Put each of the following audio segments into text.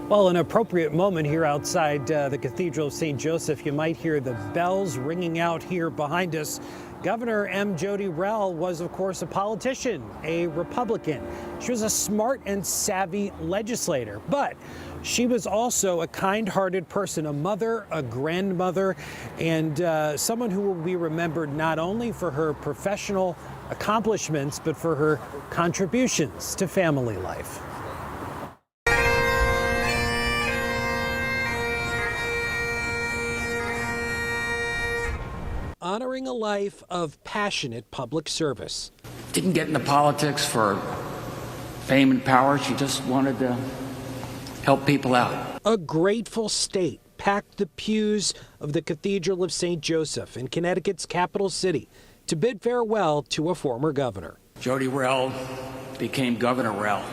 Well, an appropriate moment here outside the Cathedral of St. Joseph. You might hear the bells ringing out here behind us. Governor Jodi Rell was, of course, a politician, a Republican. She was a smart and savvy legislator, but she was also a kind-hearted person, a mother, a grandmother, and someone who will be remembered not only for her professional accomplishments, but for her contributions to family life. Honoring a life of passionate public service. Didn't get into politics for fame and power. She just wanted to help people out. A grateful state packed the pews of the Cathedral of St. Joseph in Connecticut's capital city to bid farewell to a former governor. Jodi Rell became Governor Rell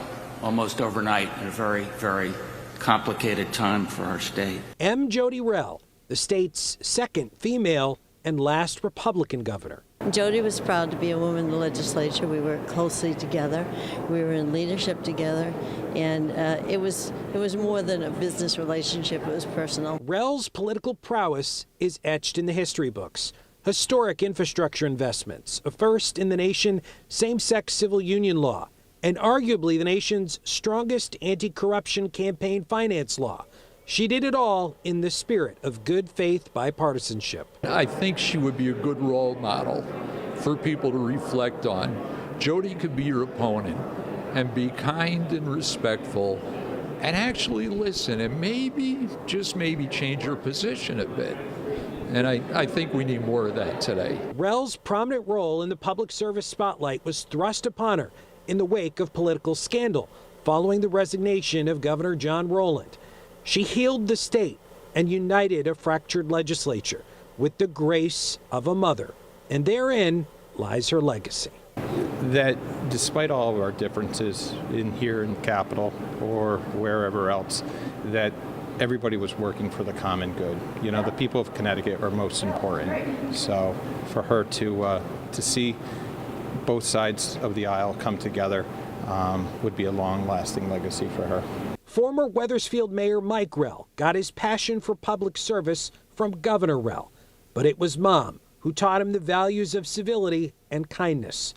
almost overnight in a very, very complicated time for our state. Jodi Rell, the state's second female and last Republican governor. Jodi was proud to be a woman in the legislature. We worked closely together. We were in leadership together, and it was more than a business relationship. It was personal. Rell's political prowess is etched in the history books. Historic infrastructure investments, a first in the nation same-sex civil union law, and arguably the nation's strongest anti-corruption campaign finance law. She did it all in the spirit of good faith bipartisanship. I think she would be a good role model for people to reflect on. Jodi could be your opponent and be kind and respectful and actually listen and maybe, just maybe, change your position a bit. And I think we need more of that today. Rell's prominent role in the public service spotlight was thrust upon her in the wake of political scandal following the resignation of Governor John Rowland. She healed the state and united a fractured legislature with the grace of a mother, and therein lies her legacy. That despite all of our differences here in the Capitol or wherever else, that everybody was working for the common good. You know, the people of Connecticut are most important. So for her to see both sides of the aisle come together would be a long-lasting legacy for her. Former Wethersfield Mayor Mike Rell got his passion for public service from Governor Rell, but it was Mom who taught him the values of civility and kindness.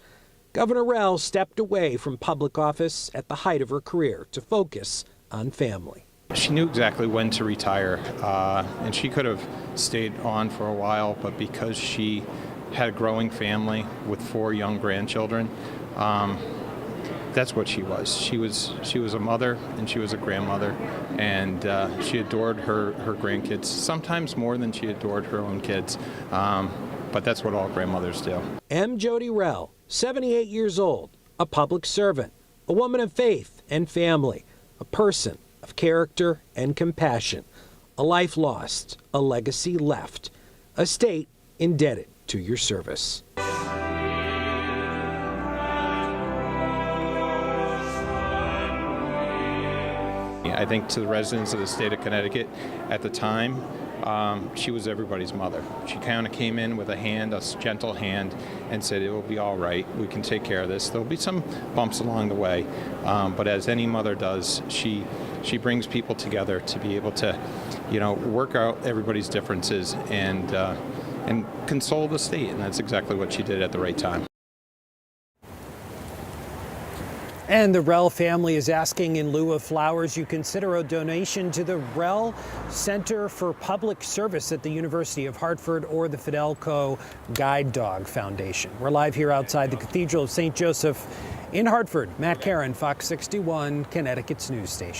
Governor Rell stepped away from public office at the height of her career to focus on family. She knew exactly when to retire, and she could have stayed on for a while, but because she had a growing family with 4 young grandchildren, that's what she was. She was a mother and she was a grandmother, and she adored her grandkids, sometimes more than she adored her own kids. But that's what all grandmothers do. Jodi Rell, 78 years old, a public servant, a woman of faith and family, a person of character and compassion, a life lost, a legacy left, a state indebted to your service. I think to the residents of the state of Connecticut at the time, she was everybody's mother. She kind of came in with a gentle hand, and said, it will be all right. We can take care of this. There'll be some bumps along the way. But as any mother does, she brings people together to be able to, work out everybody's differences and console the state. And that's exactly what she did at the right time. And the Rell family is asking, in lieu of flowers, you consider a donation to the Rell Center for Public Service at the University of Hartford or the Fidelco Guide Dog Foundation. We're live here outside the Cathedral of St. Joseph in Hartford. Matt Caron, Fox 61, Connecticut's news station.